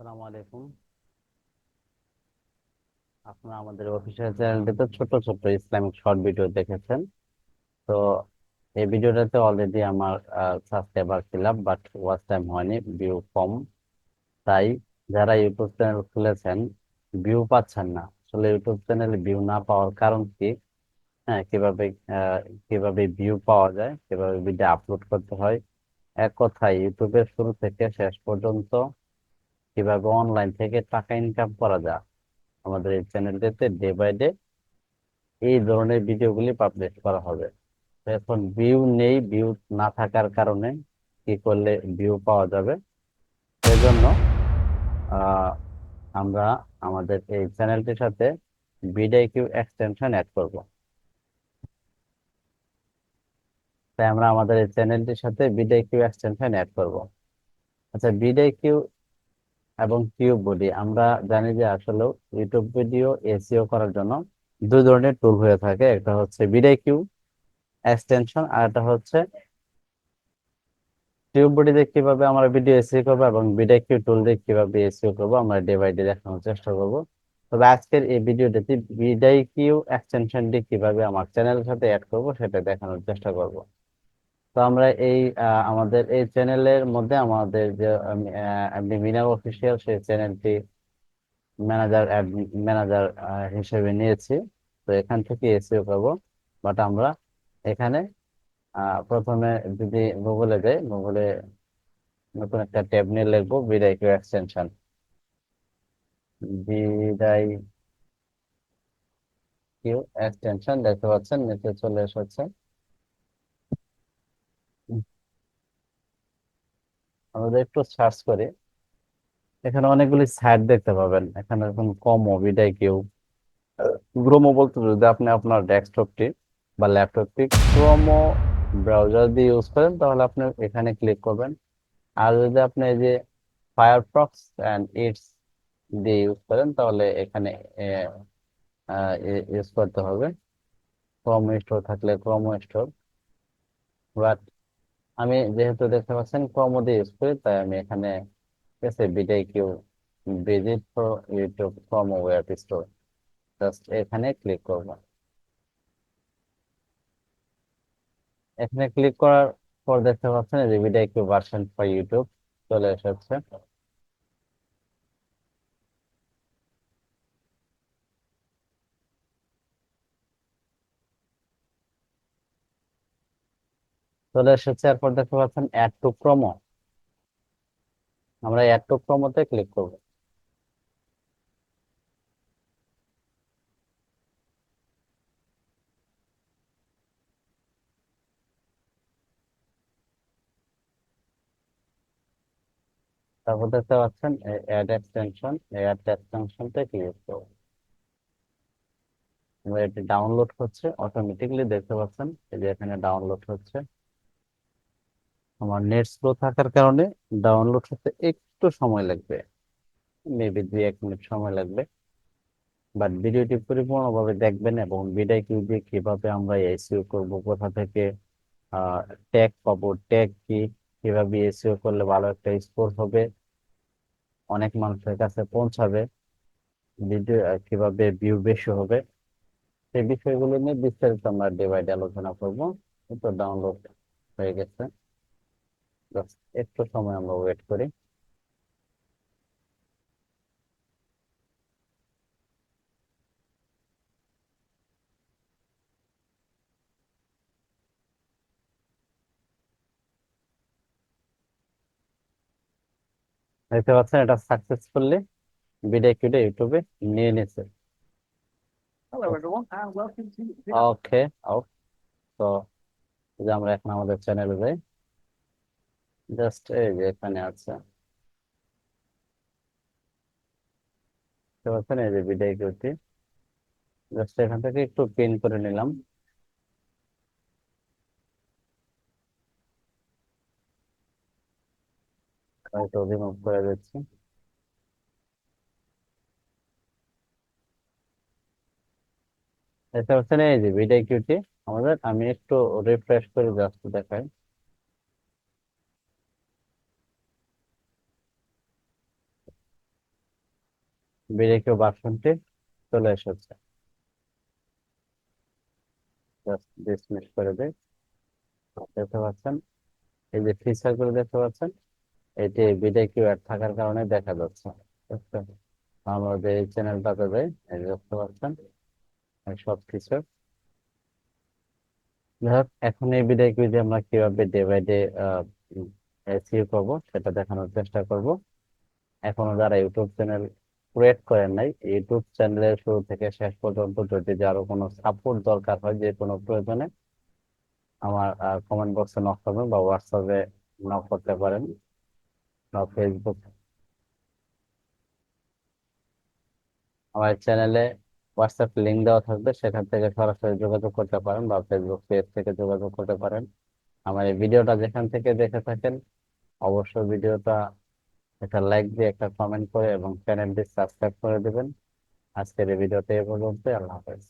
আসসালামু আলাইকুম। আপনারা আমাদের অফিসিয়াল চ্যানেলটিতে ছোট ছোট ইসলামিক শর্ট ভিডিও দেখেছেন। তো এই ভিডিওটাতে অলরেডি আমার সাবস্ক্রাইবার ছিল, বাট ওয়াচ টাইম হয়নি, ভিউ কম। তাই যারা ইউটিউব চ্যানেল খুলেছেন, ভিউ পাচ্ছেন না। আসলে ইউটিউব চ্যানেলে ভিউ না পাওয়ার কারণ কি? হ্যাঁ, আহ, কিভাবে ভিউ পাওয়া যায়, কিভাবে ভিডিও আপলোড করতে হয়, এক কথায় ইউটিউবের শুরু থেকে শেষ পর্যন্ত কিভাবে অনলাইন থেকে টাকা ইনকাম করা যায়, আমাদের এই চ্যানেলটিতে ডে বাই ডে এই ধরনের ভিডিওগুলি পাবলিশ করা হবে। তো এখন ভিউ নেই, ভিউ না থাকার কারণে কি করলে ভিউ পাওয়া যাবে, সেজন্য আহ, আমরা আমাদের এই চ্যানেলটির সাথে ভিডিও এক্সটেনশন অ্যাড করব। তাই আমরা আমাদের এই চ্যানেলটির সাথে ভিডিও এক্সটেনশন অ্যাড করব। আচ্ছা, ভিডিও এবং কিউব বডি আমরা জানি যে আসলে ইউটিউব ভিডিও এসইও করার জন্য দুই ধরনের টুল হয়ে থাকে। একটা হচ্ছে ভিডিও এক্সটেনশন, আর একটা হচ্ছে টিউব বডি দিয়ে কিভাবে আমরা ভিডিও এসইও করবো এবং ভিডিও টুল দিয়ে কিভাবে এসইও করবো আমরা ডে বাই ডে দেখানোর চেষ্টা করব। তবে আজকের এই ভিডিওটাতে ভিডিও এক্সটেনশনটি কিভাবে আমার চ্যানেলের সাথে অ্যাড করব সেটা দেখানোর চেষ্টা করব। তো আমরা আমাদের এই চ্যানেলের মধ্যে আমাদের যে মিনার অফিসিয়াল সেই চ্যানেলটি ম্যানেজার হিসেবে নিয়েছি। তো এখান থেকে এসইও করব। বাট আমরা এখানে প্রথমে যদি গুগলে যাই, গুগলে নতুন একটা ট্যাব নিয়ে লিখবো ভিডিও এক্সটেনশন। ভিডিও এক্সটেনশন দেখতে পাচ্ছেন, নিচে চলে এসেছে। আমাদের একটু সার্চ করি, এখানে অনেকগুলি সাইট দেখতে পাবেন। এখানে এখন কমো ভিডিও গ্রোমো বলতে যদি আপনি আপনার ডেস্কটপটি বা ল্যাপটপটি ক্রোমো ব্রাউজার দিয়ে ইউজ করেন তাহলে আপনি এখানে ক্লিক করবেন। আর যদি আপনি এই যে ফায়ারফক্স অ্যান্ড ইটস দিয়ে ইউজ করেন তাহলে এখানে ইউজ করতে হবে ক্রোম স্টোর থাকলে ক্রোম স্টোর। বাট আমি যেহেতু দেখতে পাচ্ছেন ক্রোম দিয়ে ইউজ করি, তাই আমি এখানে এসে video visit for YouTube Chrome web store, just এখানে ক্লিক করব। এখানে ক্লিক করার পর দেখতে পাচ্ছেন যে ভিডিও ভার্সন ফর ইউটিউব চলে এসেছে। চলে এসেছে, এরপর দেখতে পাচ্ছেন অ্যাড টু প্রোমো। আমরা অ্যাড টু প্রোমোতে ক্লিক করব। তারপর দেখতে পাচ্ছেন অ্যাড এক্সটেনশন, অ্যাড এক্সটেনশনতে ক্লিক করব। এবার এটি ডাউনলোড হচ্ছে অটোমেটিকলি, দেখতে পাচ্ছেন এই যে এখানে ডাউনলোড হচ্ছে। আমার নেট স্লো থাকার কারণে ডাউনলোড হতে একটু সময় লাগবে, মেবি 2-1 মিনিট সময় লাগবে। বাট ভিডিওটি পরিপূর্ণভাবে দেখবেন এবং ভিডিও দিয়ে কিভাবে আমরা এসইও করব, কোথা থেকে ট্যাগ পাবো, ট্যাগ কি, কিভাবে এসইও করলে ভালো একটা স্কোর হবে, অনেক মানুষের কাছে পৌঁছাবে, ভিডিও কিভাবে ভিউ বেশি হবে, সেই বিষয়গুলো নিয়ে বিস্তারিত আমরা ডে বাই ডে আলোচনা করবো। তো ডাউনলোড হয়ে গেছে, জাস্ট একটু সময় আমরা ওয়েট করি। দেখতে পাচ্ছেন এটা সাকসেসফুলি ভিডিও ইউটিউবে নিয়ে নিয়েছে। ওকে, তো এই যে আমরা এখন আমাদের চ্যানেলে যাই, জাস্ট এই যে এখানে আছে, দেখতে পাচ্ছেন এই যে ভিডিও, জাস্ট এখান থেকে একটু পিন করে নিলাম। হয়তো রিমুভ করে দিচ্ছি। দেখতে পাচ্ছেন এই যে ভিডিও আমাদের, আমি একটু রিফ্রেশ করে জাস্ট দেখাই। বিডিকিউ ভার্সনটি চলে এসেছে। জাস্ট ডিসমিস করে দিই। দেখতে পাচ্ছেন এই যে ফিচার গুলো দেখতে পাচ্ছেন, এটি বিডিকিউ অ্যাড থাকার কারণে দেখা যাচ্ছে। বুঝছেন? আমরা যে এই চ্যানেলটাতে যাই, এই যে দেখতে পাচ্ছেন এই সব কিছু। যাই হোক, এখন এই বিডিকিউ দিয়ে আমরা কিভাবে ডে বাই ডে এসইও করবো সেটা দেখানোর চেষ্টা করব। এখনো যারা ইউটিউব চ্যানেল ক্রিয়েট করেন নাই, ইউটিউব চ্যানেলের শুরু থেকে শেষ পর্যন্ত যদি আরো কোনো সাপোর্ট দরকার হয় যে কোনো প্রয়োজনে, আমার কমেন্ট বক্সে নক করবেন বা হোয়াটসঅ্যাপে নক করতে পারেন বা ফেসবুক। আমার চ্যানেলে হোয়াটসঅ্যাপ লিংক দেওয়া থাকবে, সেখান থেকে সরাসরি যোগাযোগ করতে পারেন বা ফেসবুক পেজ থেকে যোগাযোগ করতে পারেন। আমার এই ভিডিওটা যেখান থেকে দেখে থাকেন, অবশ্যই ভিডিওটা একটা লাইক দিয়ে একটা কমেন্ট করে এবং চ্যানেলটি সাবস্ক্রাইব করে দেবেন। আজকের এই ভিডিওতে এ পর্যন্ত। আল্লাহ হাফেজ।